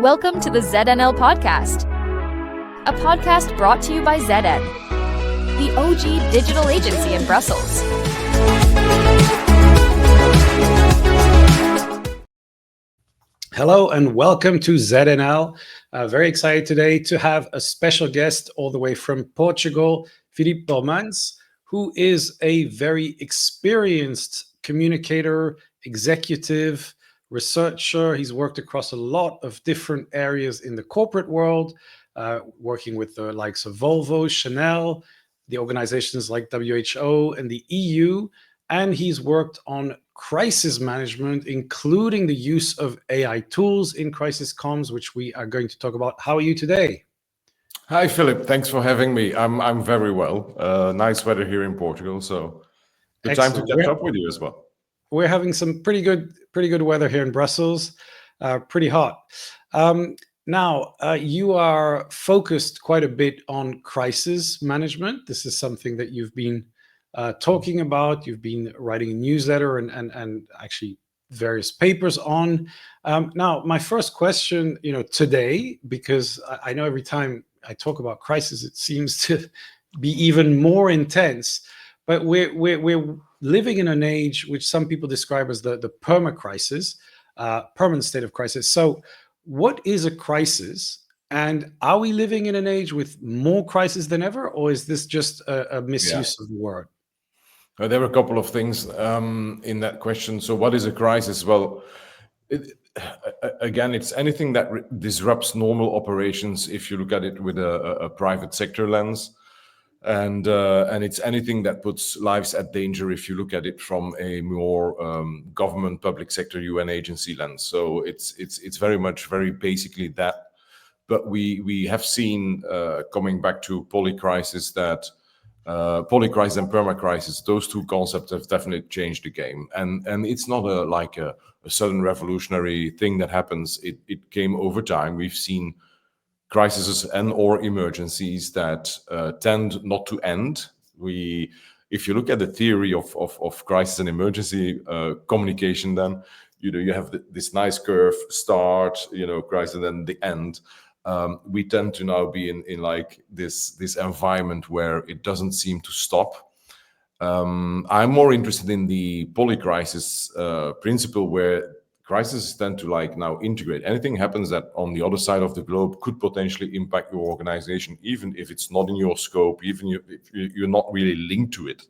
Welcome to the ZNL Podcast, a podcast brought to you by ZN, the OG digital agency in Brussels. Hello and welcome to ZNL. Very excited today to have a special guest all the way from Portugal, Philippe Borremans, who is a very experienced communicator, executive, researcher. He's worked across a lot of different areas in the corporate world, working with the likes of Volvo, Chanel, the organizations like WHO and the EU, and he's worked on crisis management, including the use of AI tools in crisis comms, which we are going to talk about. How are you today? Hi, Philip. Thanks for having me. I'm very well. Nice weather here in Portugal, so good time to catch up with you as well. We're having some pretty good weather here in Brussels, pretty hot. Now, you are focused quite a bit on crisis management. This is something that you've been talking about. You've been writing a newsletter and actually various papers on. Now, my first question, today, because I know every time I talk about crisis, it seems to be even more intense. But we're living in an age which some people describe as the perma-crisis, permanent state of crisis. So what is a crisis? And are we living in an age with more crisis than ever? Or is this just a misuse of the word? There were a couple of things in that question. So what is a crisis? Well, again, it's anything that disrupts normal operations if you look at it with a private sector lens. And it's anything that puts lives at danger if you look at it from a more government, public sector, UN agency lens. So it's very basically that. But we have seen, coming back to polycrisis, that polycrisis and permacrisis, those two concepts have definitely changed the game. And it's not like a sudden revolutionary thing that happens. It came over time. We've seen crises and or emergencies that tend not to end. If you look at the theory of crisis and emergency communication, then you have this nice curve: start, crisis, and then the end. We tend to now be in like this environment where it doesn't seem to stop. I'm more interested in the polycrisis principle, where crises tend to now integrate. Anything happens that on the other side of the globe could potentially impact your organization, even if it's not in your scope, even if you're not really linked to it.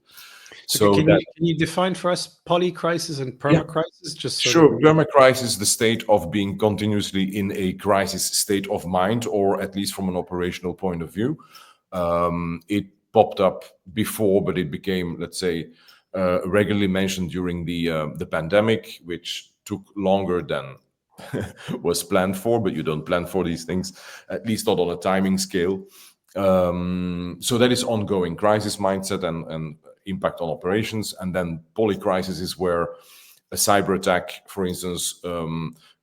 So can you define for us polycrisis and permacrisis? Just so sure. Permacrisis is the state of being continuously in a crisis state of mind, or at least from an operational point of view. It popped up before, but it became, let's say, regularly mentioned during the pandemic, which took longer than was planned for, but you don't plan for these things, at least not on a timing scale. So that is ongoing crisis mindset and impact on operations. And then polycrisis is where a cyber attack, for instance,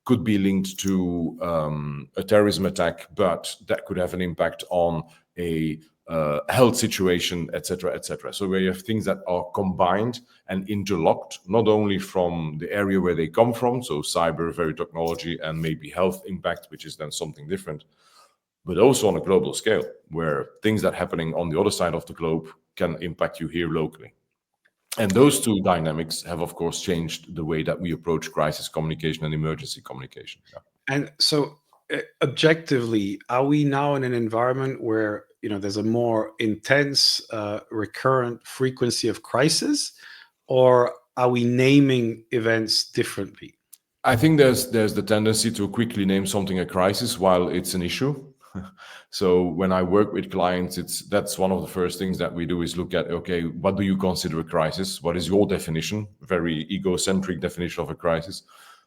could be linked to a terrorism attack, but that could have an impact on a health situation, etc., etc. So where you have things that are combined and interlocked, not only from the area where they come from, so cyber, very technology, and maybe health impact, which is then something different, but also on a global scale, where things that are happening on the other side of the globe can impact you here locally. And those two dynamics have, of course, changed the way that we approach crisis communication and emergency communication. Yeah. And so objectively, are we now in an environment where there's a more intense, recurrent frequency of crisis, or are we naming events differently? I think there's the tendency to quickly name something a crisis while it's an issue. So when I work with clients, that's one of the first things that we do is look at, okay, what do you consider a crisis? What is your definition? Very egocentric definition of a crisis.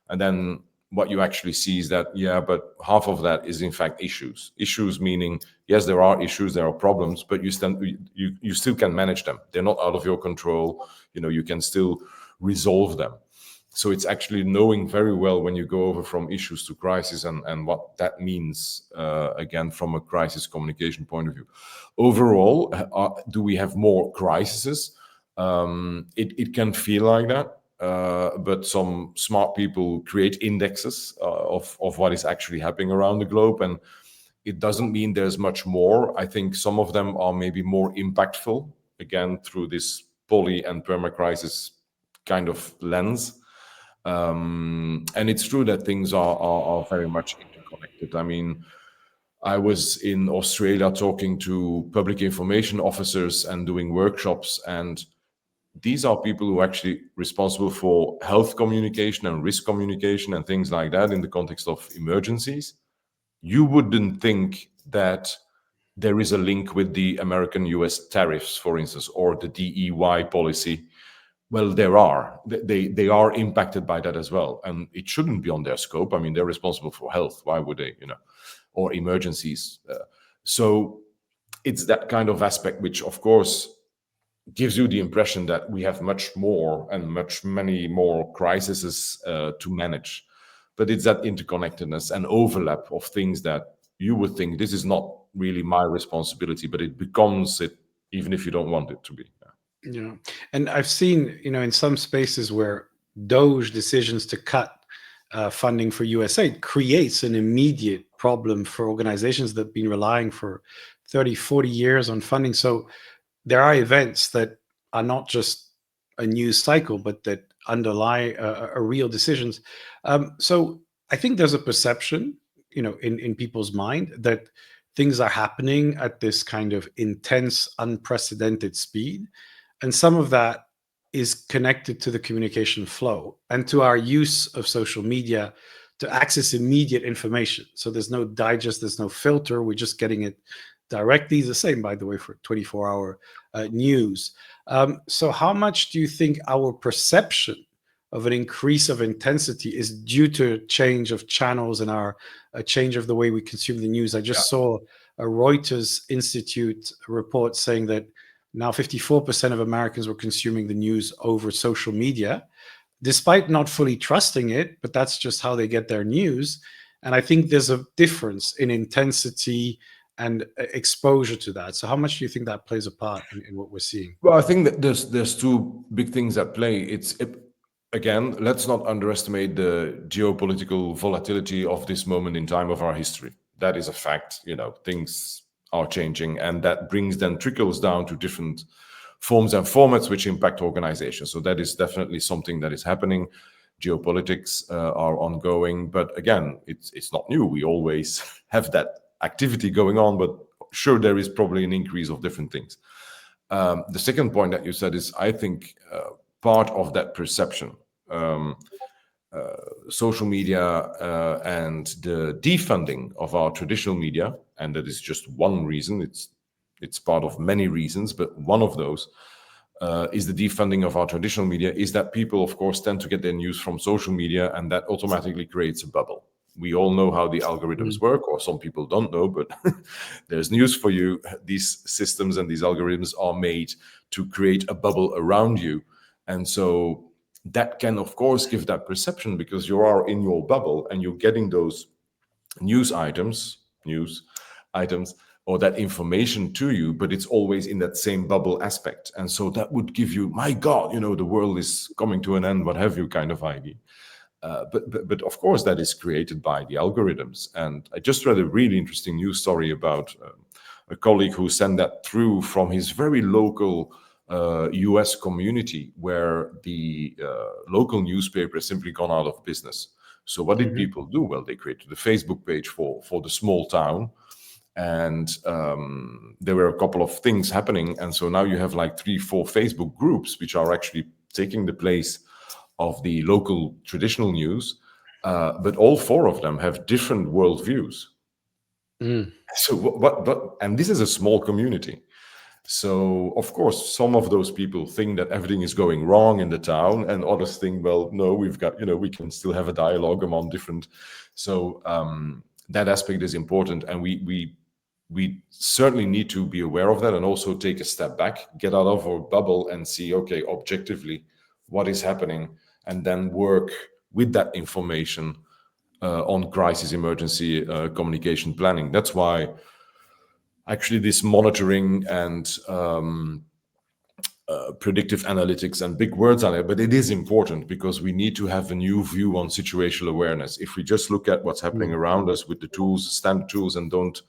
And then what you actually see is that, but half of that is in fact issues. Issues meaning, yes, there are issues, there are problems, but you still can manage them. They're not out of your control. You can still resolve them. So it's actually knowing very well when you go over from issues to crisis and what that means, again, from a crisis communication point of view. Overall, do we have more crises? It can feel like that. but some smart people create indexes of what is actually happening around the globe. And it doesn't mean there's much more. I think some of them are maybe more impactful, again, through this poly and permacrisis kind of lens. And it's true that things are very much interconnected. I mean, I was in Australia talking to public information officers and doing workshops, and these are people who are actually responsible for health communication and risk communication and things like that in the context of emergencies. You wouldn't think that there is a link with the American-US tariffs, for instance, or the DEY policy. Well, there are. They are impacted by that as well, and it shouldn't be on their scope. I mean, they're responsible for health. Why would they, or emergencies? So it's that kind of aspect which, of course, gives you the impression that we have much more and many more crises to manage. But it's that interconnectedness and overlap of things that you would think this is not really my responsibility, but it becomes it even if you don't want it to be. Yeah. And I've seen, in some spaces where Doge decisions to cut funding for USAID creates an immediate problem for organizations that have been relying for 30, 40 years on funding. So there are events that are not just a news cycle, but that underlie a real decisions. So I think there's a perception, in people's mind that things are happening at this kind of intense, unprecedented speed. And some of that is connected to the communication flow and to our use of social media to access immediate information. So there's no digest, there's no filter. We're just getting it directly. The same, by the way, for 24-hour news. So how much do you think our perception of an increase of intensity is due to a change of channels and a change of the way we consume the news? I just saw a Reuters Institute report saying that now 54% of Americans were consuming the news over social media, despite not fully trusting it, but that's just how they get their news. And I think there's a difference in intensity and exposure to that. So how much do you think that plays a part in what we're seeing? Well, I think that there's two big things at play. Again, let's not underestimate the geopolitical volatility of this moment in time of our history. That is a fact. Things are changing, and that trickles down to different forms and formats which impact organizations. So that is definitely something that is happening. Geopolitics are ongoing, but again, it's not new. We always have that activity going on, but sure, there is probably an increase of different things. The second point that you said is, I think, part of that perception. Social media and the defunding of our traditional media, and that is just one reason. It's part of many reasons, but one of those is the defunding of our traditional media, is that people, of course, tend to get their news from social media, and that automatically creates a bubble. We all know how the algorithms work, or some people don't know, but there's news for you. These systems and these algorithms are made to create a bubble around you. And so that can, of course, give that perception, because you are in your bubble and you're getting those news items, or that information to you, but it's always in that same bubble aspect. And so that would give you, my God, the world is coming to an end, what have you, kind of idea. But of course, that is created by the algorithms. And I just read a really interesting news story about a colleague who sent that through from his very local US community, where the local newspaper has simply gone out of business. So what did people do? Well, they created a Facebook page for the small town. And there were a couple of things happening. And so now you have like 3-4 Facebook groups, which are actually taking the place of the local traditional news. But all 4 of them have different worldviews. So and this is a small community. So, of course, some of those people think that everything is going wrong in the town, and others think, well, no, we've got, we can still have a dialogue among different. So that aspect is important. And we certainly need to be aware of that, and also take a step back, get out of our bubble and see, okay, objectively, what is happening, and then work with that information on crisis emergency communication planning. That's why actually this monitoring and predictive analytics and big words on it, but it is important because we need to have a new view on situational awareness. If we just look at what's happening around us with the tools, standard tools, and don't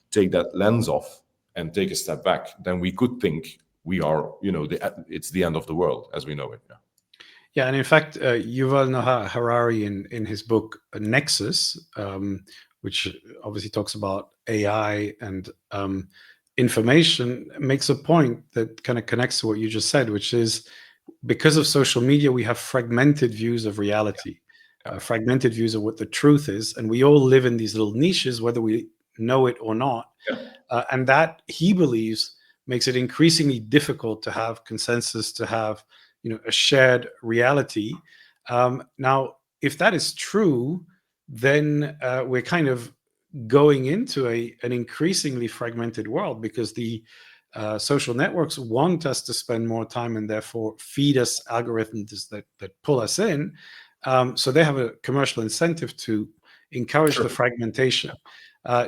take that lens off and take a step back, then we could think we are, it's the end of the world as we know it. Yeah. Yeah, and in fact, Yuval Noah Harari in his book Nexus, which obviously talks about AI and information, makes a point that kind of connects to what you just said, which is because of social media, we have fragmented views of reality, fragmented views of what the truth is, and we all live in these little niches, whether we know it or not. And that, he believes, makes it increasingly difficult to have consensus, to have a shared reality. Now, if that is true, then we're kind of going into an increasingly fragmented world, because the social networks want us to spend more time and therefore feed us algorithms that pull us in. So they have a commercial incentive to encourage the fragmentation.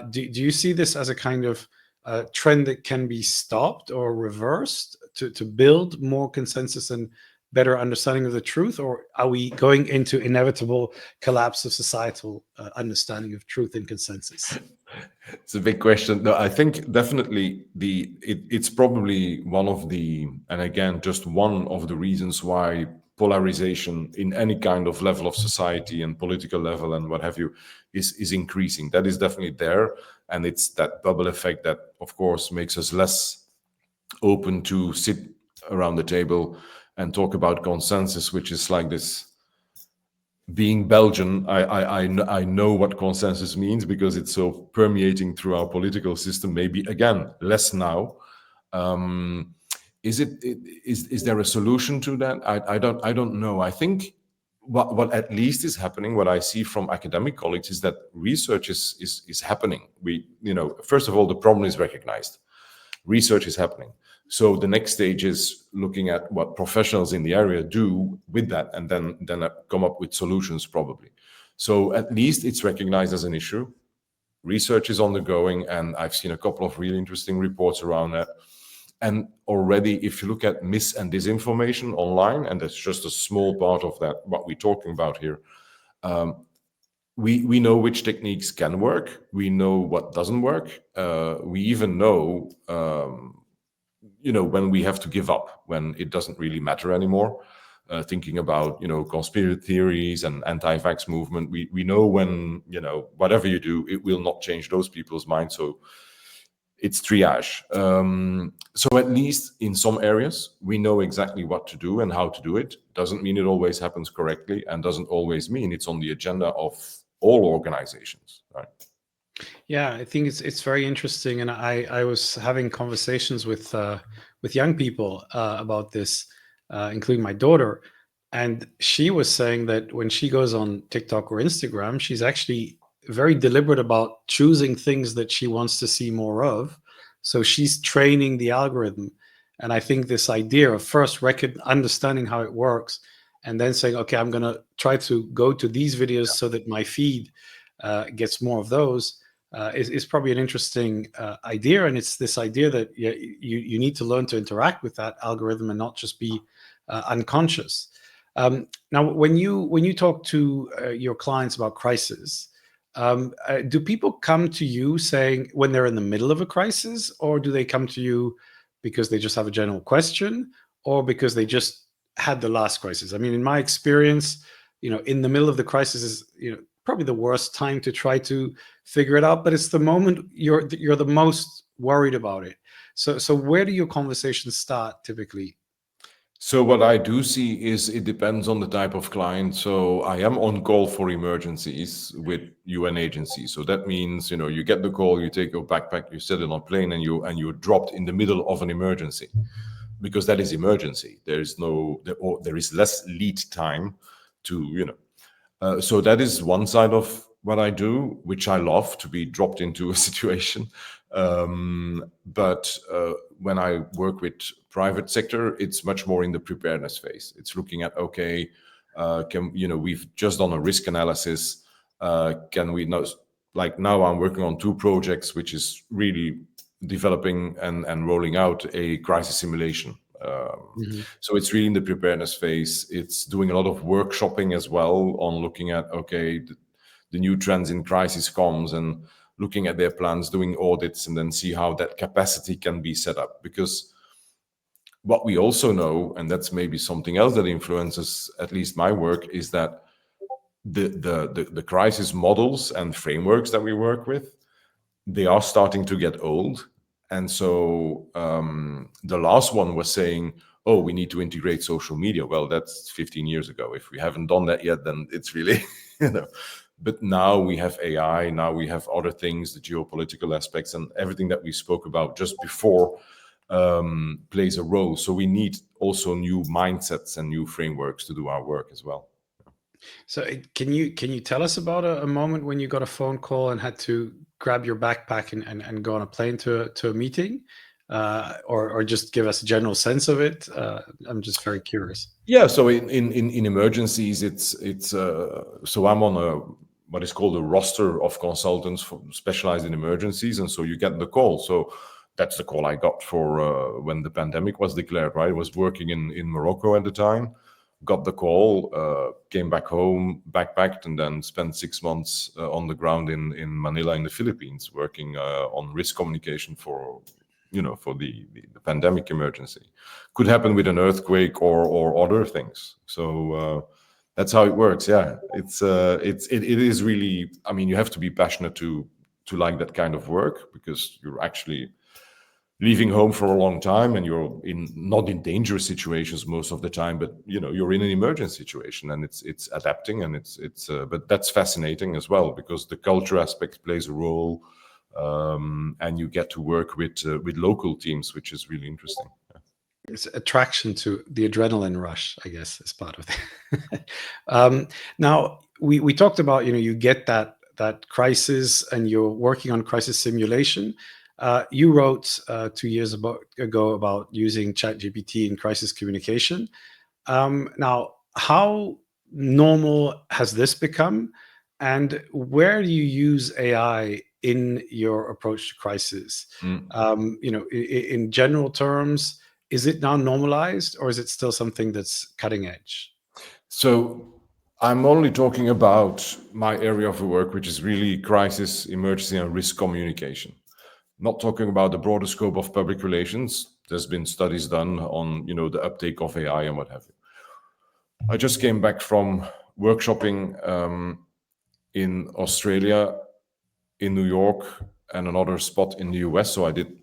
Do you see this as a kind of trend that can be stopped or reversed to build more consensus and better understanding of the truth, or are we going into inevitable collapse of societal understanding of truth and consensus? It's a big question. No, I think definitely it's probably one of the, and again, just one of the reasons why polarization in any kind of level of society and political level and what have you is increasing. That is definitely there. And it's that bubble effect that, of course, makes us less open to sit around the table and talk about consensus, which is like this. Being Belgian, I know what consensus means because it's so permeating through our political system. Maybe again, less now. Is there a solution to that? I don't know. I think what at least is happening, what I see from academic colleagues, is that research is happening. First of all, the problem is recognized. Research is happening. So the next stage is looking at what professionals in the area do with that, and then come up with solutions probably. So at least it's recognized as an issue. Research is ongoing, and I've seen a couple of really interesting reports around that. And already, if you look at mis and disinformation online, and that's just a small part of that, what we're talking about here, we know which techniques can work. We know what doesn't work. We even know when we have to give up, when it doesn't really matter anymore. Thinking about, conspiracy theories and anti-vax movement, we know when, whatever you do, it will not change those people's minds. So it's triage. So at least in some areas, we know exactly what to do and how to do it. Doesn't mean it always happens correctly, and doesn't always mean it's on the agenda of all organizations, right? Yeah, I think it's very interesting, and I was having conversations with young people about this, including my daughter, and she was saying that when she goes on TikTok or Instagram, she's actually very deliberate about choosing things that she wants to see more of. So she's training the algorithm, and I think this idea of first understanding how it works, and then saying, okay, I'm going to try to go to these videos so that my feed gets more of those. Is probably an interesting idea, and it's this idea that you need to learn to interact with that algorithm and not just be unconscious. Now, when you talk to your clients about crisis, do people come to you saying when they're in the middle of a crisis, or do they come to you because they just have a general question, or because they just had the last crisis? I mean, in my experience, in the middle of the crisis is probably the worst time to try to figure it out, but it's the moment you're the most worried about it. So where do your conversations start typically? So what I do see is it depends on the type of client. So I am on call for emergencies with UN agencies. So that means, you get the call, you take your backpack, you set it on a plane, and you're dropped in the middle of an emergency, because that is emergency. There is less lead time to, so that is one side of what I do, which I love, to be dropped into a situation. But when I work with private sector, it's much more in the preparedness phase. It's looking at, okay, we've just done a risk analysis. Can we know, like now I'm working on 2 projects, which is really developing and rolling out a crisis simulation So it's really in the preparedness phase. It's doing a lot of workshopping as well on looking at, okay, the new trends in crisis comms and looking at their plans, doing audits, and then see how that capacity can be set up. Because what we also know, and that's maybe something else that influences at least my work, is that the crisis models and frameworks that we work with, they are starting to get old. And so the last one was saying, oh, we need to integrate social media. Well, that's 15 years ago. If we haven't done that yet, then it's really, But now we have AI, now we have other things, the geopolitical aspects and everything that we spoke about just before plays a role. So we need also new mindsets and new frameworks to do our work as well. So can you tell us about a moment when you got a phone call and had to grab your backpack and go on a plane to a meeting, or just give us a general sense of it? I'm just very curious. Yeah, so in emergencies, it's so I'm on what is called a roster of consultants specialized in emergencies, and so you get the call. So that's the call I got for when the pandemic was declared. Right, I was working in Morocco at the time. Got the call, came back home, backpacked, and then spent 6 months on the ground in Manila in the Philippines, working on risk communication for the pandemic emergency. Could happen with an earthquake or other things. So that's how it works. Yeah, it is really. I mean, you have to be passionate to like that kind of work, because you're actually leaving home for a long time, and you're not in dangerous situations most of the time, but you're in an emergency situation, and it's adapting, and it's but that's fascinating as well, because the culture aspect plays a role, and you get to work with local teams, which is really interesting. It's attraction to the adrenaline rush, I guess, is part of it. Now we talked about, you get that crisis and you're working on crisis simulation. You wrote 2 years ago about using ChatGPT in crisis communication. Now, how normal has this become, and where do you use AI in your approach to crisis? In general terms, is it now normalized, or is it still something that's cutting edge? So I'm only talking about my area of work, which is really crisis, emergency, and risk communication. Not talking about the broader scope of public relations. There's been studies done on, the uptake of AI and what have you. I just came back from workshopping in Australia, in New York, and another spot in the US. So I did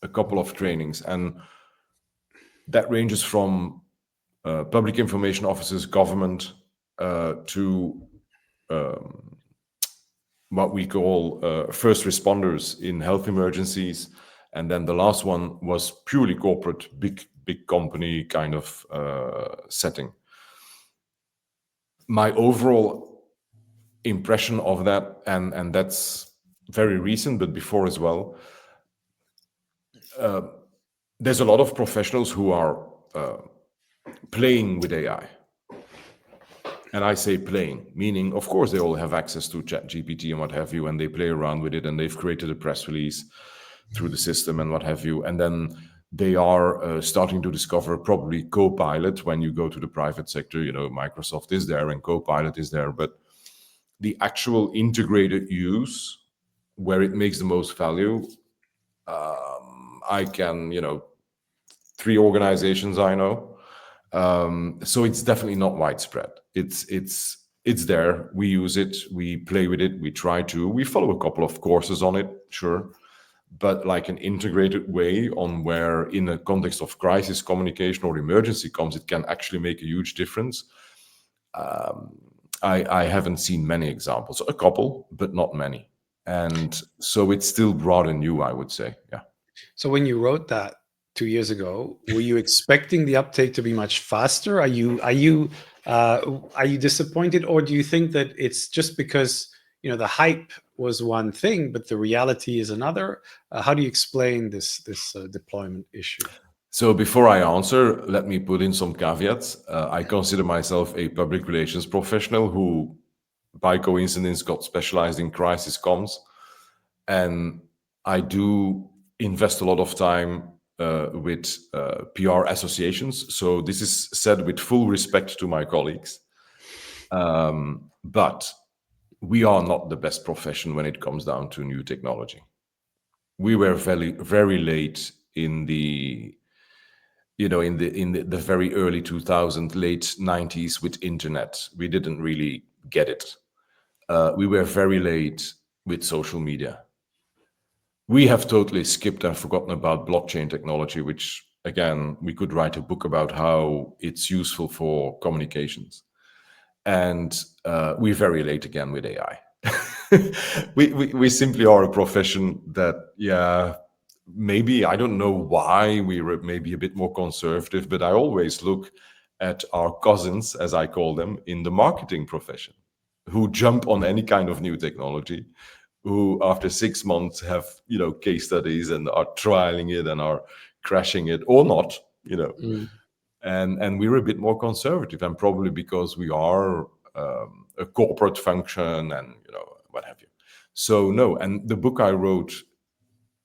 a couple of trainings, and that ranges from public information officers, government, to what we call first responders in health emergencies. And then the last one was purely corporate, big company kind of setting. My overall impression of that, and that's very recent, but before as well, there's a lot of professionals who are playing with AI. And I say playing, meaning, of course, they all have access to ChatGPT and what have you, and they play around with it, and they've created a press release through the system and what have you. And then they are starting to discover probably Copilot. When you go to the private sector, Microsoft is there and Copilot is there. But the actual integrated use, where it makes the most value, I can, 3 organizations I know. So it's definitely not widespread. It's there. We use it. We play with it. We follow a couple of courses on it, sure, but like an integrated way on where, in a context of crisis communication or emergency comms, it can actually make a huge difference. I haven't seen many examples. A couple, but not many. And so it's still broad and new, I would say. Yeah. So when you wrote that 2 years ago, were you expecting the uptake to be much faster? Are you disappointed, or do you think that it's just because the hype was one thing, but the reality is another? How do you explain this deployment issue? So before I answer, let me put in some caveats. I consider myself a public relations professional who, by coincidence, got specialized in crisis comms, and I do invest a lot of time with PR associations. So this is said with full respect to my colleagues. But we are not the best profession when it comes down to new technology. We were very, very late in the, the very early 2000s, late 90s with internet. We didn't really get it. We were very late with social media. We have totally skipped and forgotten about blockchain technology, which, again, we could write a book about how it's useful for communications. And we're very late again with AI. we simply are a profession that, maybe, I don't know why we're maybe a bit more conservative, but I always look at our cousins, as I call them, in the marketing profession, who jump on any kind of new technology, who after 6 months have, case studies and are trialing it and are crashing it or not, and we're a bit more conservative, and probably because we are a corporate function and what have you. So no, and the book I wrote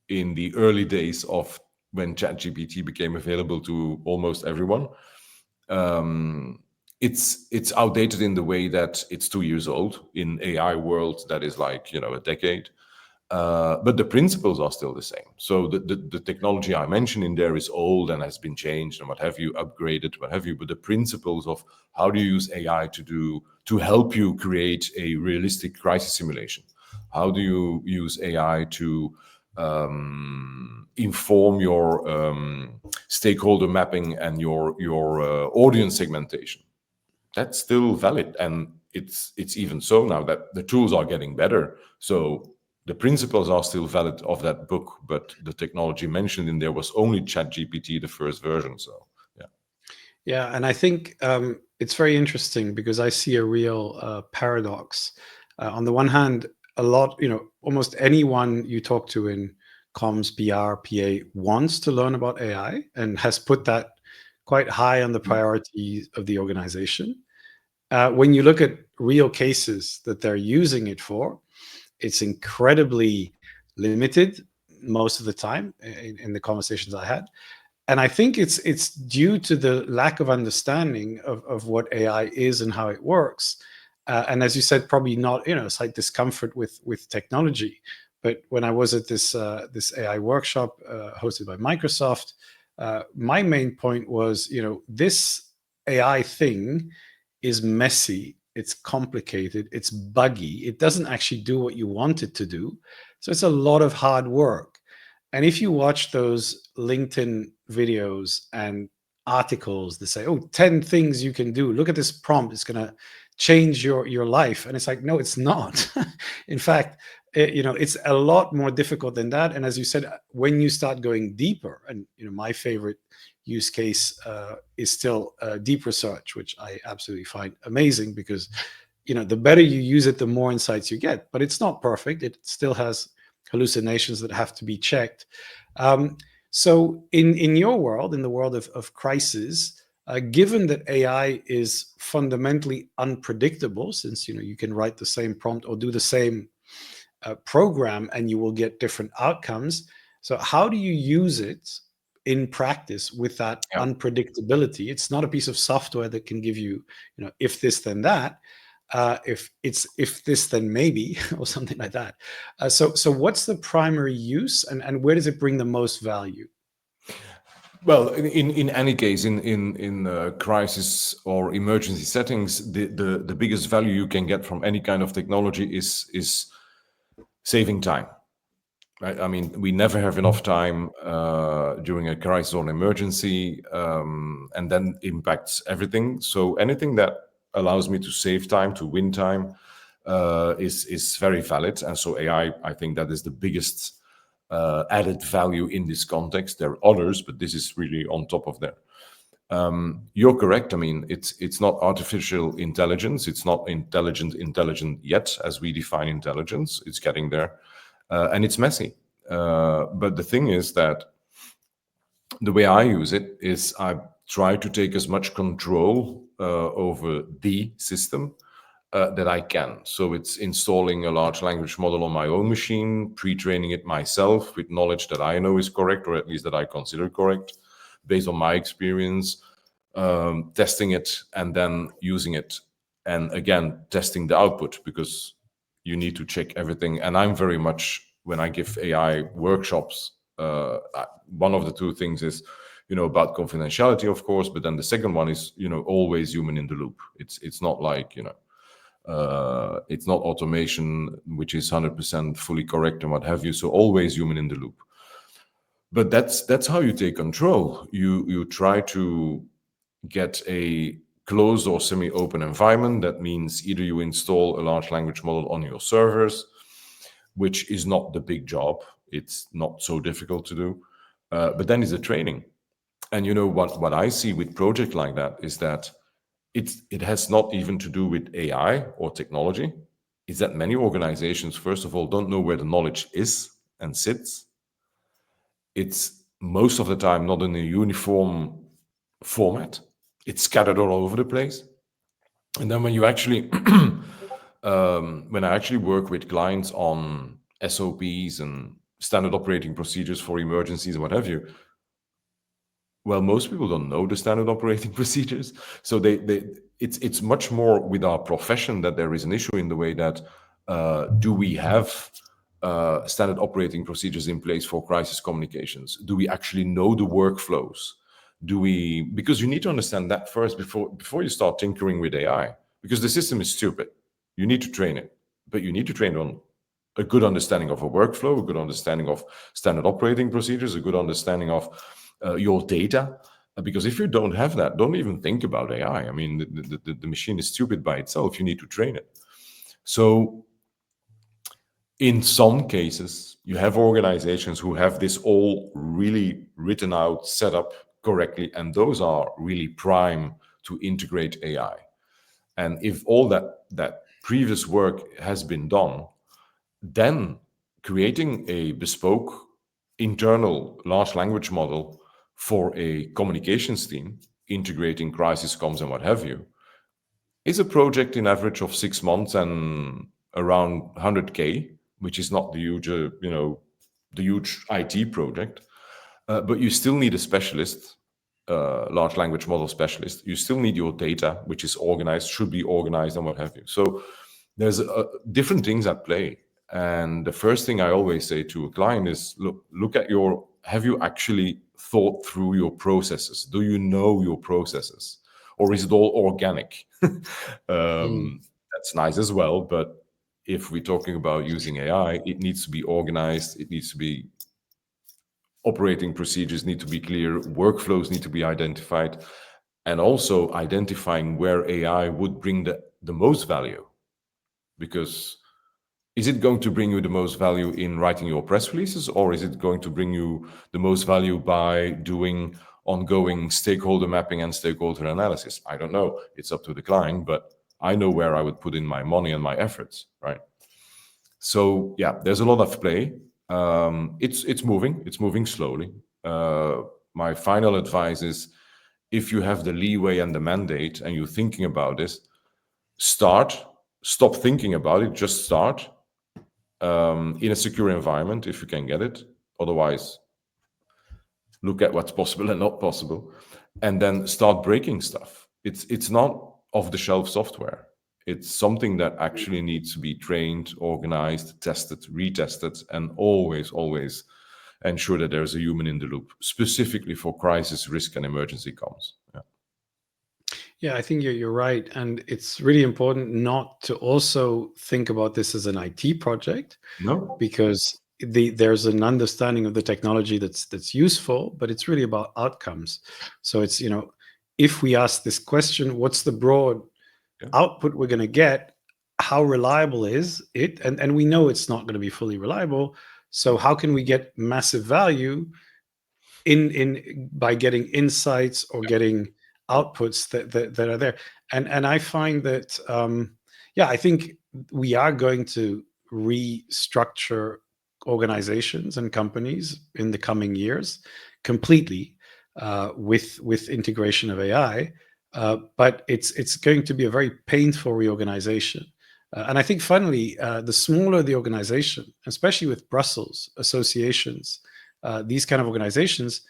in the early days of when ChatGPT became available to almost everyone, it's outdated in the way that it's 2 years old. In AI world, that is like a decade. But the principles are still the same. So the technology I mentioned in there is old and has been changed and what have you, upgraded, what have you. But the principles of how do you use AI to help you create a realistic crisis simulation? How do you use AI to inform your stakeholder mapping and your audience segmentation? That's still valid, and it's even so now that the tools are getting better. So the principles are still valid of that book, but the technology mentioned in there was only ChatGPT, the first version. So yeah, and I think it's very interesting because I see a real paradox. On the one hand, almost anyone you talk to in comms, PR, PA wants to learn about AI and has put that quite high on the priority of the organization. When you look at real cases that they're using it for, it's incredibly limited most of the time in the conversations I had. And I think it's due to the lack of understanding of what AI is and how it works. And as you said, probably not, slight discomfort with technology. But when I was at this AI workshop hosted by Microsoft, my main point was, this AI thing is messy, it's complicated, it's buggy, it doesn't actually do what you want it to do. So it's a lot of hard work. And if you watch those LinkedIn videos and articles that say, 10 things you can do, look at this prompt, it's going to change your life. And it's like, no, it's not. In fact, it's a lot more difficult than that. And as you said, when you start going deeper, and my favorite use case is still deep research, which I absolutely find amazing because the better you use it, the more insights you get. But it's not perfect. It still has hallucinations that have to be checked. So in your world, in the world of crisis, given that AI is fundamentally unpredictable, since you can write the same prompt or do the same program and you will get different outcomes. So how do you use it in practice with that unpredictability? It's not a piece of software that can give you, if this then that. If this then maybe or something like that. So what's the primary use and where does it bring the most value? Well, in any case, in crisis or emergency settings, the biggest value you can get from any kind of technology is saving time. Right? I mean, we never have enough time during a crisis or an emergency, and then impacts everything. So anything that allows me to save time, to win time, is very valid. And so AI, I think that is the biggest added value in this context. There are others, but this is really on top of that. You're correct. I mean, it's not artificial intelligence. It's not intelligent yet, as we define intelligence. It's getting there, and it's messy. But the thing is that the way I use it is I try to take as much control over the system that I can. So it's installing a large language model on my own machine, pre-training it myself with knowledge that I know is correct, or at least that I consider correct, based on my experience, testing it and then using it. And again, testing the output, because you need to check everything. And I'm very much, when I give AI workshops, one of the two things is, about confidentiality, of course, but then the second one is, always human in the loop. It's not like, it's not automation, which is 100% fully correct and what have you. So always human in the loop. But that's how you take control. You try to get a closed or semi-open environment. That means either you install a large language model on your servers, which is not the big job. It's not so difficult to do. But then is the training. And what I see with projects like that is that it has not even to do with AI or technology. Is that many organizations, first of all, don't know where the knowledge is and sits. It's most of the time not in a uniform format. It's scattered all over the place. And then when you actually, when I actually work with clients on SOPs and standard operating procedures for emergencies and what have you, well, most people don't know the standard operating procedures. So it's much more with our profession that there is an issue in the way that do we have standard operating procedures in place for crisis communications? Do we actually know the workflows? Because you need to understand that first before you start tinkering with AI, because the system is stupid. You need to train it, but you need to train it on a good understanding of a workflow, a good understanding of standard operating procedures, a good understanding of your data. Because if you don't have that, don't even think about AI. I mean, the machine is stupid by itself. You need to train it. So in some cases, you have organizations who have this all really written out, set up correctly, and those are really prime to integrate AI. And if all that previous work has been done, then creating a bespoke internal large language model for a communications team, integrating crisis comms and what have you, is a project in average of 6 months and around 100K, which is not the huge, the huge IT project. But you still need a specialist, large language model specialist. You still need your data, which is organized, should be organized, and what have you. So there's different things at play. And the first thing I always say to a client is, look at have you actually thought through your processes? Do you know your processes? Or is it all organic? That's nice as well. But if we're talking about using AI, it needs to be organized. It needs to be operating procedures need to be clear. Workflows need to be identified. And also identifying where AI would bring the most value. Because is it going to bring you the most value in writing your press releases, or is it going to bring you the most value by doing ongoing stakeholder mapping and stakeholder analysis? I don't know. It's up to the client, but I know where I would put in my money and my efforts, right? So yeah, there's a lot of play. It's moving slowly. My final advice is, if you have the leeway and the mandate and you're thinking about this, stop thinking about it, just start. In a secure environment, if you can get it. Otherwise, look at what's possible and not possible, and then start breaking stuff. It's not off-the-shelf software. It's something that actually needs to be trained, organized, tested, retested, and always ensure that there's a human in the loop, specifically for crisis, risk, and emergency comms. Yeah, I think you're right. And it's really important not to also think about this as an IT project. No? Because there's an understanding of the technology that's useful, but it's really about outcomes. So it's, if we ask this question, what's the broad output we're going to get? How reliable is it? And we know it's not going to be fully reliable. So how can we get massive value in by getting insights or getting outputs that are there? And I find that I think we are going to restructure organizations and companies in the coming years completely with integration of AI. but it's going to be a very painful reorganization. And I think finally, the smaller the organization, especially with Brussels associations, these kind of organizations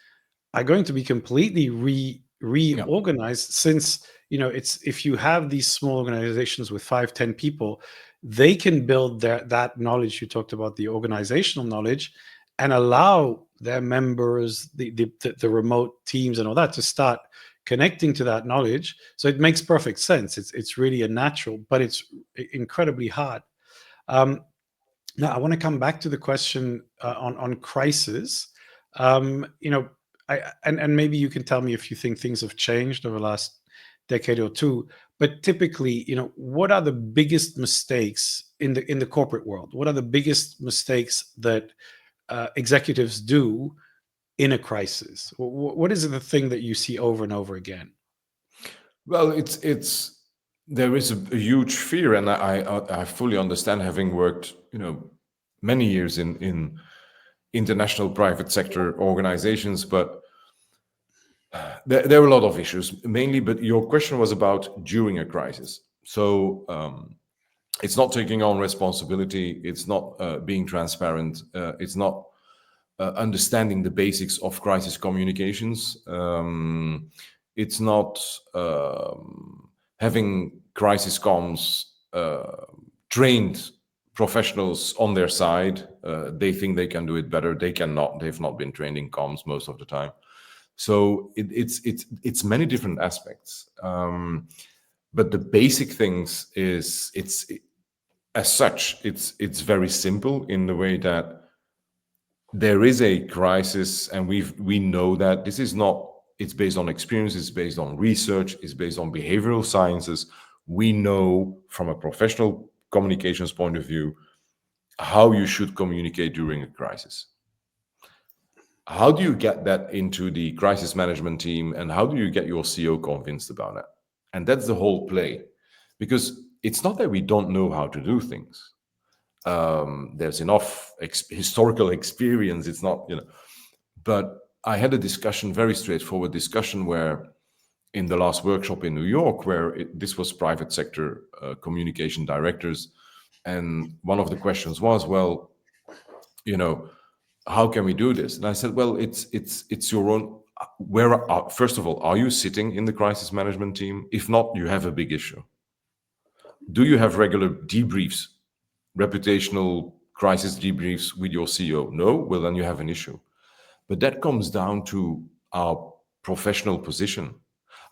are going to be completely Yeah. reorganized, since it's, if you have these small organizations with 5, 10 people, they can build that knowledge you talked about, the organizational knowledge, and allow their members, the remote teams and all that, to start connecting to that knowledge. So it makes perfect sense. It's really a natural, but it's incredibly hard. um, Now, I want to come back to the question on crisis. You know, and maybe you can tell me if you think things have changed over the last decade or two. But typically, what are the biggest mistakes in the corporate world? What are the biggest mistakes that executives do in a crisis? What is the thing that you see over and over again? Well, it's there is a huge fear, and I fully understand, having worked many years in international private sector organizations, but there are a lot of issues mainly. But your question was about during a crisis, so it's not taking on responsibility, it's not being transparent, it's not understanding the basics of crisis communications. It's not having crisis comms trained professionals on their side. They think they can do it better. They cannot. They've not been trained in comms most of the time. So it's many different aspects. But the basic things is as such, it's very simple in the way that there is a crisis, and we know that this is not, it's based on experience, it's based on research, it's based on behavioral sciences. We know from a professional communications point of view how you should communicate during a crisis. How do you get that into the crisis management team, and how do you get your CEO convinced about that? And that's the whole play, because it's not that we don't know how to do things. There's enough historical experience. It's not, but I had a discussion, very straightforward discussion, where in the last workshop in New York, where this was private sector communication directors, and one of the questions was, well, how can we do this? And I said, well, it's your own. First of all, are you sitting in the crisis management team? If not, you have a big issue. Do you have regular debriefs, reputational crisis debriefs with your CEO? No? Well, then you have an issue. But that comes down to our professional position.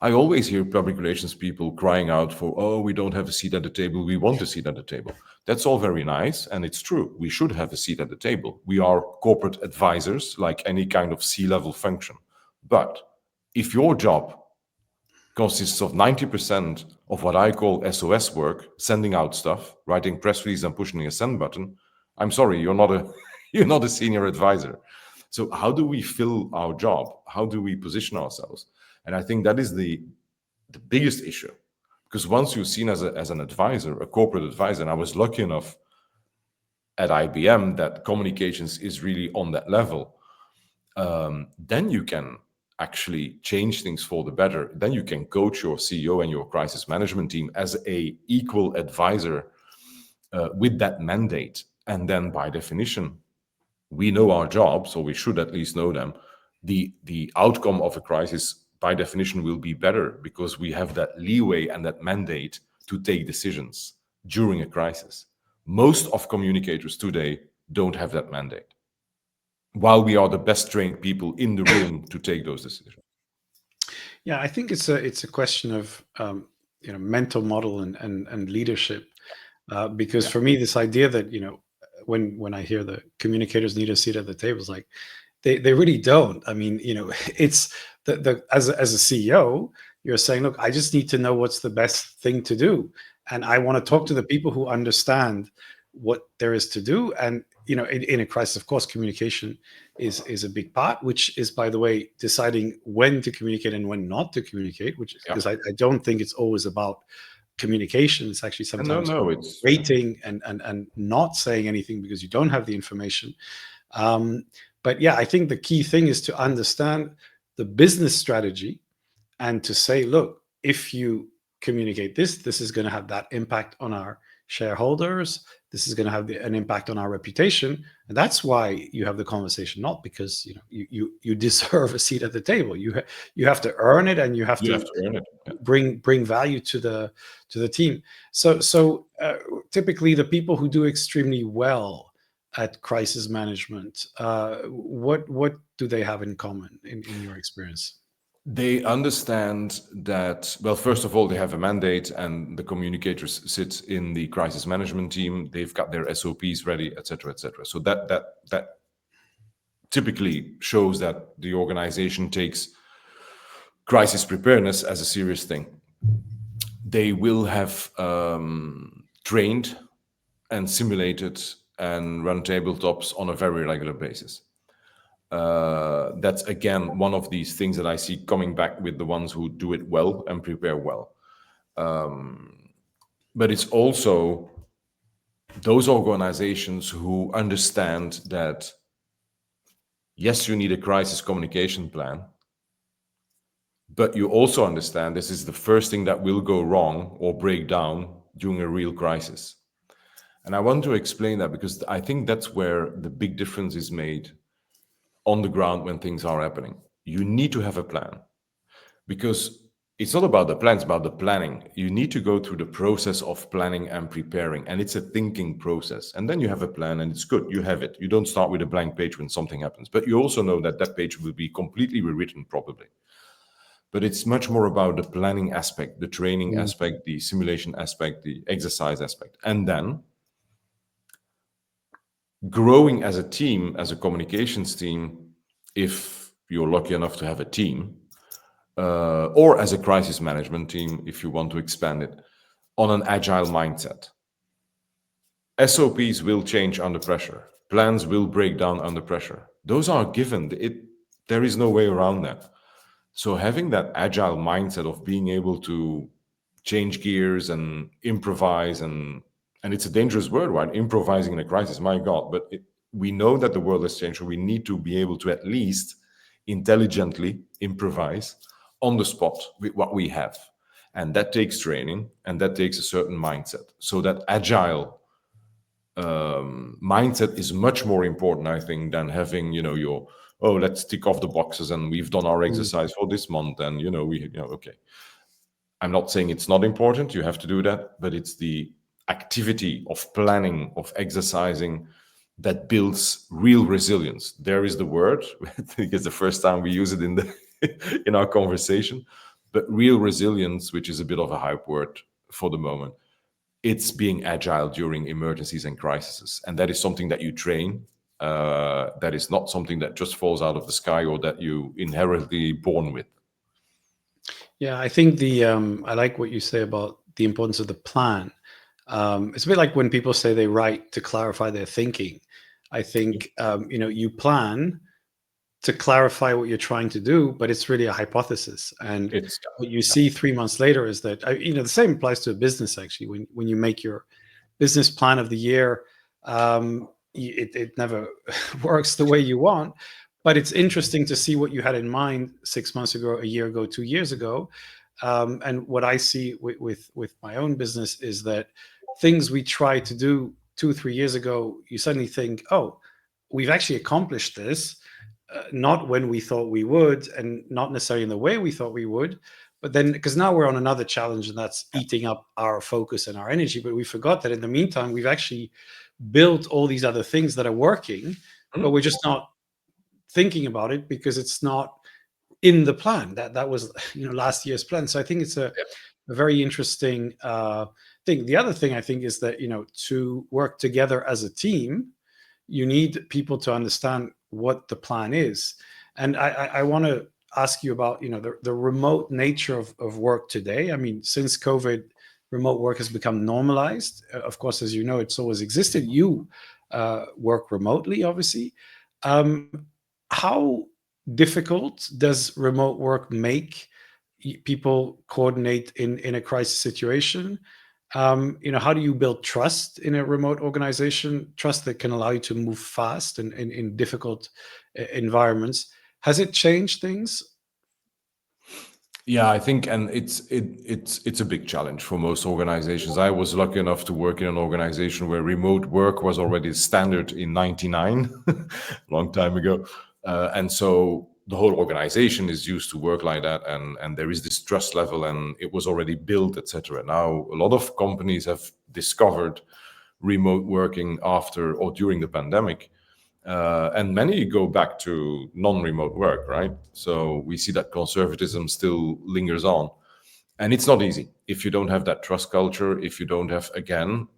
I always hear public relations people crying out for, oh, we don't have a seat at the table, we want a seat at the table. That's all very nice, and it's true. We should have a seat at the table. We are corporate advisors, like any kind of C-level function. But if your job consists of 90% of what I call SOS work, sending out stuff, writing press release and pushing a send button, I'm sorry, you're not a senior advisor. So how do we fill our job? How do we position ourselves? And I think that is the biggest issue, because once you're seen as an advisor, a corporate advisor, and I was lucky enough at IBM that communications is really on that level, then you can actually change things for the better. Then you can coach your CEO and your crisis management team as a equal advisor with that mandate. And then by definition, we know our jobs, or we should at least know them. The outcome of a crisis, by definition, will be better, because we have that leeway and that mandate to take decisions during a crisis. Most of communicators today don't have that mandate, while we are the best trained people in the room to take those decisions. Yeah, I think it's a question of mental model and leadership, because for me, this idea that when I hear the communicators need a seat at the table, it's like they really don't. I mean, it's as a CEO, you're saying, look, I just need to know what's the best thing to do, and I want to talk to the people who understand what there is to do. And in a crisis, of course, communication is a big part, which is, by the way, deciding when to communicate and when not to communicate, which is because I don't think it's always about communication. It's actually sometimes it's waiting and not saying anything because you don't have the information. But yeah, I think the key thing is to understand the business strategy and to say, look, if you communicate this is going to have that impact on our shareholders. This is going to have an impact on our reputation, and that's why you have the conversation. Not because you deserve a seat at the table. You have to earn it, and you have You to have to earn it. Yeah. bring value to the team. So typically, the people who do extremely well at crisis management, what do they have in common in your experience? They understand that, well, first of all, they have a mandate, and the communicators sit in the crisis management team. They've got their SOPs ready, etc., etc. So that typically shows that the organization takes crisis preparedness as a serious thing. They will have trained and simulated and run tabletops on a very regular basis. That's again one of these things that I see coming back with the ones who do it well and prepare well. But it's also those organizations who understand that, yes, you need a crisis communication plan, but you also understand this is the first thing that will go wrong or break down during a real crisis. And I want to explain that because I think that's where the big difference is made on the ground when things are happening. You need to have a plan, because it's not about the plan, it's about the planning. You need to go through the process of planning and preparing, and it's a thinking process. And then you have a plan, and it's good, you have it. You don't start with a blank page when something happens, but you also know that that page will be completely rewritten probably. But it's much more about the planning aspect, the training aspect, the simulation aspect, the exercise aspect. And then growing as a team, as a communications team, if you're lucky enough to have a team, or as a crisis management team, if you want to expand it, on an agile mindset. SOPs will change under pressure. Plans will break down under pressure. Those are given. There is no way around that. So having that agile mindset of being able to change gears and improvise, and it's a dangerous word, right? Improvising in a crisis, my God. But we know that the world has changed, so we need to be able to at least intelligently improvise on the spot with what we have. And that takes training, and that takes a certain mindset. So that agile mindset is much more important, I think, than having, your, oh, let's tick off the boxes and we've done our exercise for this month. And, okay. I'm not saying it's not important. You have to do that, but it's the activity of planning, of exercising, that builds real resilience. There is the word. I think it's the first time we use it in our conversation. But real resilience, which is a bit of a hype word for the moment, it's being agile during emergencies and crises. And that is something that you train. That is not something that just falls out of the sky or that you inherently born with. Yeah, I think I like what you say about the importance of the plan. It's a bit like when people say they write to clarify their thinking. I think you plan to clarify what you're trying to do, but it's really a hypothesis. And what you see 3 months later is that the same applies to a business. Actually, when you make your business plan of the year, it never works the way you want. But it's interesting to see what you had in mind 6 months ago, a year ago, 2 years ago. And what I see with my own business is that things we tried to do 2-3 years ago, you suddenly think, oh, we've actually accomplished this, not when we thought we would, and not necessarily in the way we thought we would. But then, because now we're on another challenge, and that's eating up our focus and our energy. But we forgot that in the meantime, we've actually built all these other things that are working, but we're just not thinking about it because it's not in the plan. That was last year's plan. So I think it's a very interesting thing. The other thing I think is that to work together as a team, you need people to understand what the plan is. And I want to ask you about the remote nature of work today. I mean, since COVID, remote work has become normalized. Of course, as you know, it's always existed. You work remotely, obviously. How difficult does remote work make people coordinate in a crisis situation? How do you build trust in a remote organization? Trust that can allow you to move fast and in difficult environments. Has it changed things? Yeah, I think, and it's a big challenge for most organizations. I was lucky enough to work in an organization where remote work was already standard in '99, long time ago, and so the whole organization is used to work like that, and there is this trust level, and it was already built, etc. Now, a lot of companies have discovered remote working after or during the pandemic. And many go back to non-remote work, right? So we see that conservatism still lingers on, and it's not easy if you don't have that trust culture. If you don't have, again,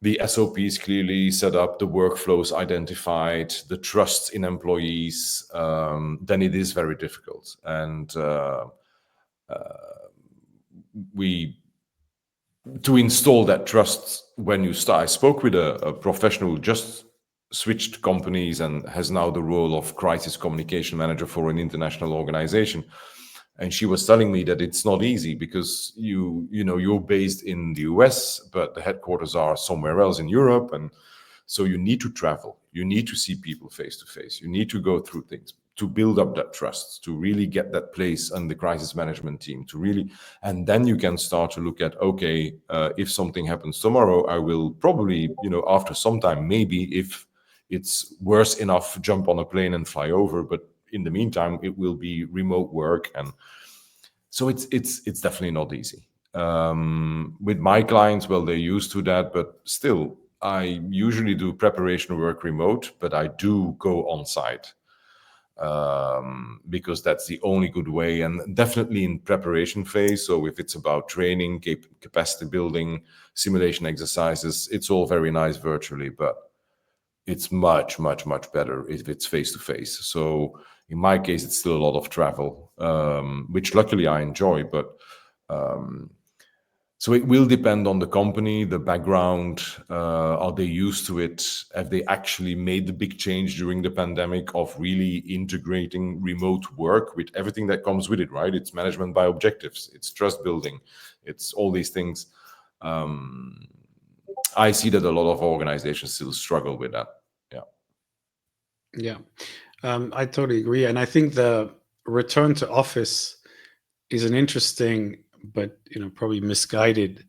the SOPs clearly set up, the workflows identified, the trust in employees, then it is very difficult. And we to install that trust when you start. I spoke with a professional who just switched companies and has now the role of crisis communication manager for an international organization. And she was telling me that it's not easy because you're based in the US, but the headquarters are somewhere else in Europe, and so you need to travel. You need to see people face to face. You need to go through things to build up that trust, to really get that place on the crisis management team, to really, and then you can start to look at, okay, if something happens tomorrow, I will probably, after some time, maybe if it's worse enough, jump on a plane and fly over. But in the meantime, it will be remote work, and so it's definitely not easy. With my clients, well, they're used to that, but still, I usually do preparation work remote, but I do go on site because that's the only good way, and definitely in preparation phase. So if it's about training, capacity building, simulation exercises, it's all very nice virtually, but it's much, much, much better if it's face to face. So in my case, it's still a lot of travel, which luckily I enjoy, but so it will depend on the company, the background. Are they used to it? Have they actually made the big change during the pandemic of really integrating remote work with everything that comes with it, right? It's management by objectives, it's trust building, it's all these things. I see that a lot of organizations still struggle with that. Yeah. Yeah, I totally agree, and I think the return to office is an interesting but probably misguided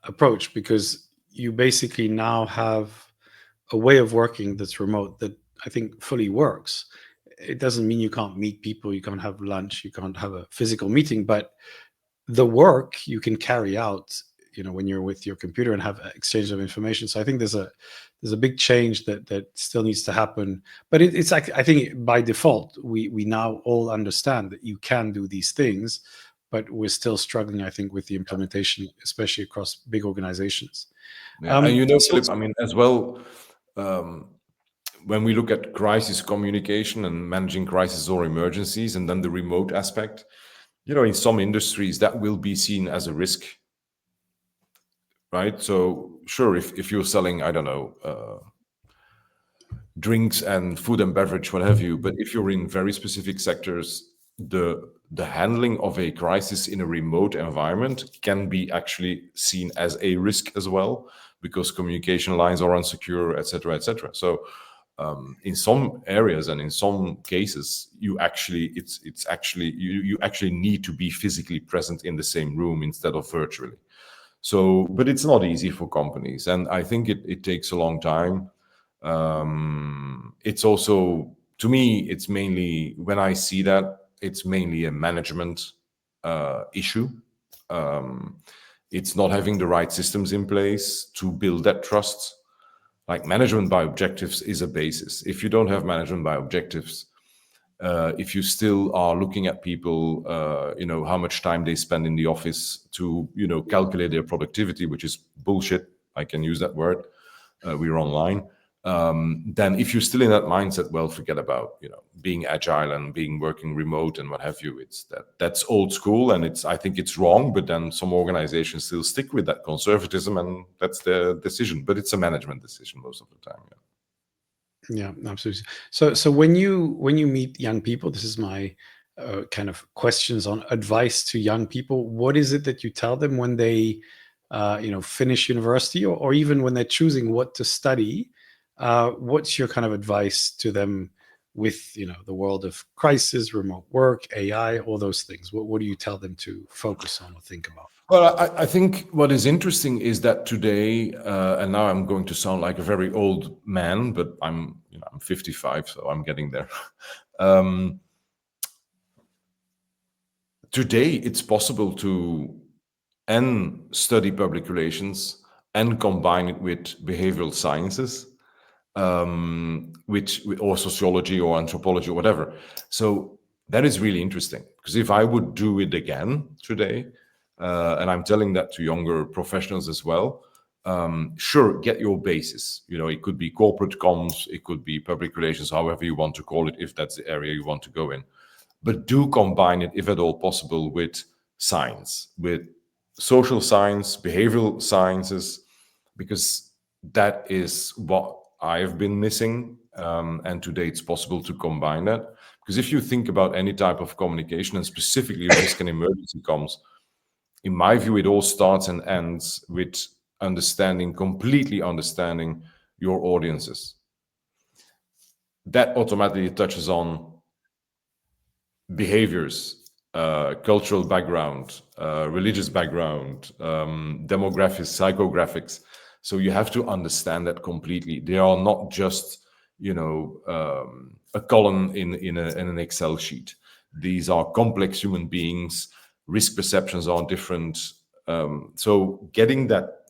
approach, because you basically now have a way of working that's remote that I think fully works. It doesn't mean you can't meet people, you can't have lunch, you can't have a physical meeting, but the work you can carry out when you're with your computer and have exchange of information. So I think there's a big change that still needs to happen, but it's like, I think by default we now all understand that you can do these things, but we're still struggling, I think, with the implementation, especially across big organizations. Yeah. And So Philip, I mean, as well, when we look at crisis communication and managing crises or emergencies, and then the remote aspect, in some industries that will be seen as a risk, right? So sure, if you're selling, I don't know, drinks and food and beverage, what have you, but if you're in very specific sectors, the handling of a crisis in a remote environment can be actually seen as a risk as well, because communication lines are unsecure, etc., etc. So in some areas and in some cases, you actually you actually need to be physically present in the same room instead of virtually. So, but it's not easy for companies, and I think it takes a long time. It's also, to me, it's mainly, when I see that, it's mainly a management issue. It's not having the right systems in place to build that trust. Like, management by objectives is a basis. If you don't have management by objectives, if you still are looking at people, how much time they spend in the office to, calculate their productivity, which is bullshit. I can use that word. We're online. Then if you're still in that mindset, well, forget about, being agile and being working remote and what have you. It's that's old school, and I think it's wrong, but then some organizations still stick with that conservatism, and that's their decision, but it's a management decision most of the time. Yeah. Yeah, absolutely. So when you meet young people, this is my kind of questions on advice to young people. What is it that you tell them when they finish university, or even when they're choosing what to study? What's your kind of advice to them with the world of crisis, remote work, AI, all those things? What do you tell them to focus on or think about? Well, I think what is interesting is that today, and now I'm going to sound like a very old man, but I'm 55, so I'm getting there. Today, it's possible to study public relations and combine it with behavioral sciences, or sociology or anthropology or whatever. So that is really interesting, because if I would do it again today, and I'm telling that to younger professionals as well, sure, get your basis. It could be corporate comms, it could be public relations, however you want to call it, if that's the area you want to go in. But do combine it, if at all possible, with science, with social science, behavioral sciences, because that is what I've been missing. And today it's possible to combine that. Because if you think about any type of communication, and specifically risk and emergency comms, in my view, it all starts and ends with completely understanding your audiences. That automatically touches on behaviors, cultural background, religious background, demographics, psychographics. So you have to understand that completely. They are not just, a column in an Excel sheet. These are complex human beings. Risk perceptions are different. So getting that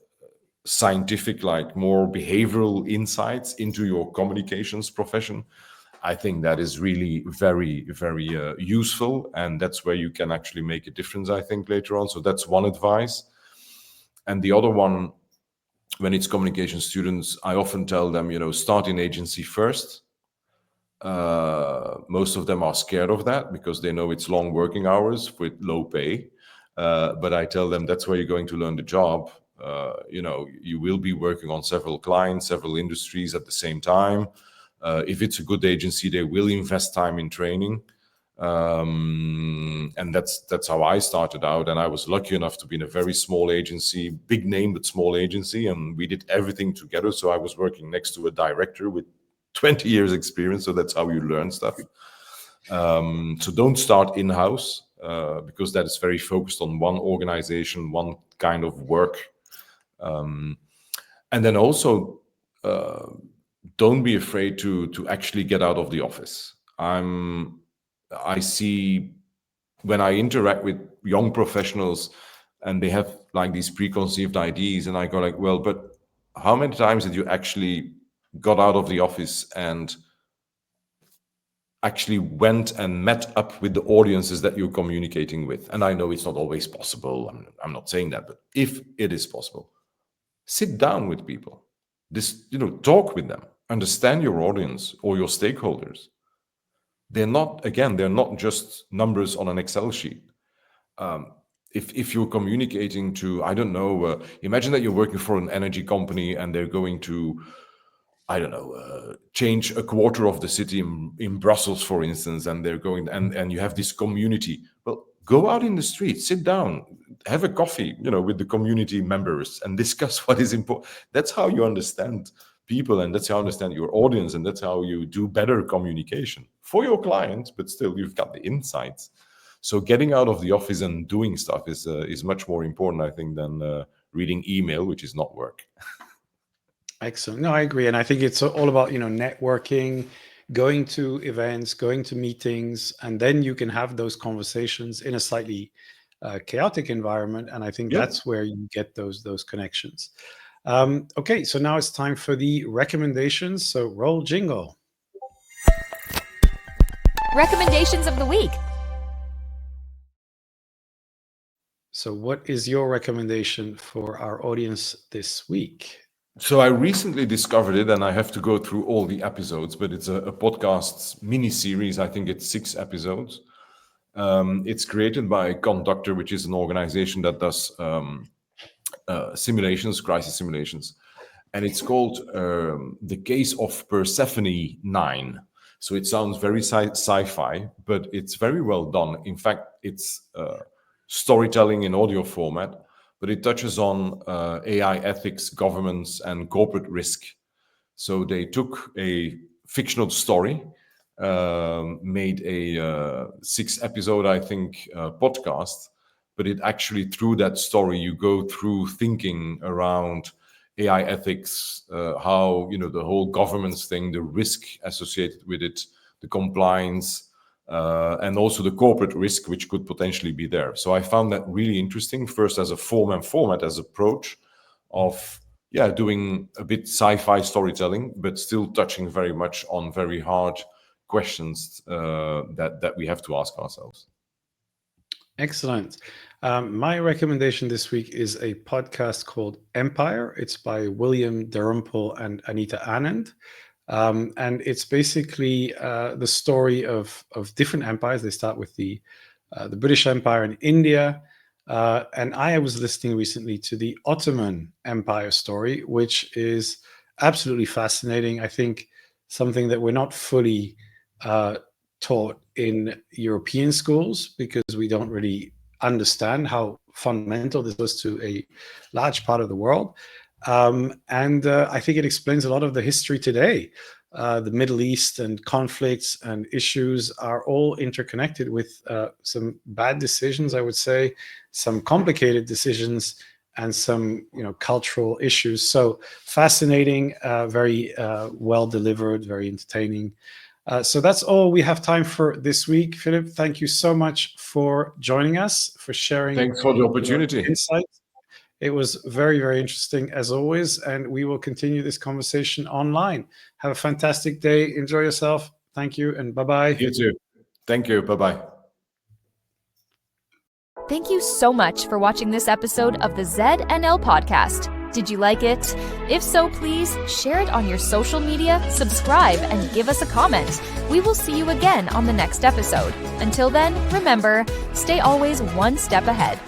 scientific, more behavioral insights into your communications profession, I think that is really very, very useful. And that's where you can actually make a difference, I think, later on. So that's one advice. And the other one, when it's communication students, I often tell them, start in agency first. Most of them are scared of that because they know it's long working hours with low pay. But I tell them that's where you're going to learn the job. You will be working on several clients, several industries at the same time. If it's a good agency, they will invest time in training. And that's how I started out. And I was lucky enough to be in a very small agency, big name, but small agency. And we did everything together. So I was working next to a director with 20 years experience. So that's how you learn stuff. So don't start in-house, because that is very focused on one organization, one kind of work. And then also, don't be afraid to actually get out of the office. I see when I interact with young professionals and they have these preconceived ideas, and I go well, but how many times did you actually got out of the office and actually went and met up with the audiences that you're communicating with? And I know it's not always possible. I'm not saying that, but if it is possible, sit down with people. Talk with them. Understand your audience or your stakeholders. They're not just numbers on an Excel sheet. If you're communicating to, I don't know, imagine that you're working for an energy company and they're going to, I don't know, change a quarter of the city in Brussels, for instance, and they're going, and you have this community. Well, go out in the street, sit down, have a coffee, with the community members and discuss what is important. That's how you understand people, and that's how you understand your audience, and that's how you do better communication for your clients, but still you've got the insights. So getting out of the office and doing stuff is much more important, I think, than reading email, which is not work. Excellent. No, I agree. And I think it's all about, networking, going to events, going to meetings, and then you can have those conversations in a slightly chaotic environment. And I think that's where you get those connections. Okay, so now it's time for the recommendations. So roll jingle. Recommendations of the week. So what is your recommendation for our audience this week? So I recently discovered it, and I have to go through all the episodes, but it's a podcast mini-series. I think it's 6 episodes. It's created by Conductor, which is an organization that does simulations, crisis simulations. And it's called The Case of Persephone 9. So it sounds very sci-fi, but it's very well done. In fact, it's storytelling in audio format, but it touches on AI ethics, governance, and corporate risk. So they took a fictional story made a 6-episode, I think, podcast. But it actually, through that story, you go through thinking around AI ethics, how, the whole governance thing, the risk associated with it, the compliance, and also the corporate risk, which could potentially be there. So I found that really interesting, first as a form and format, as approach of, doing a bit sci-fi storytelling, but still touching very much on very hard questions that we have to ask ourselves. Excellent. My recommendation this week is a podcast called Empire. It's by William Dalrymple and Anita Anand. And it's basically the story of different empires. They start with the British Empire in India. And I was listening recently to the Ottoman Empire story, which is absolutely fascinating. I think something that we're not fully taught in European schools, because we don't really understand how fundamental this was to a large part of the world. And I think it explains a lot of the history today. The Middle East and conflicts and issues are all interconnected with some bad decisions, I would say, some complicated decisions, and some cultural issues. So fascinating, very well delivered, very entertaining. So that's all we have time for this week. Philippe, thank you so much for joining us, for sharing. Thanks for the opportunity. Insights. It was very, very interesting as always, and we will continue this conversation online. Have a fantastic day. Enjoy yourself. Thank you, and bye-bye. You too. Thank you. Bye-bye. Thank you so much for watching this episode of the ZNL podcast. Did you like it? If so, please share it on your social media, subscribe, and give us a comment. We will see you again on the next episode. Until then, remember, stay always one step ahead.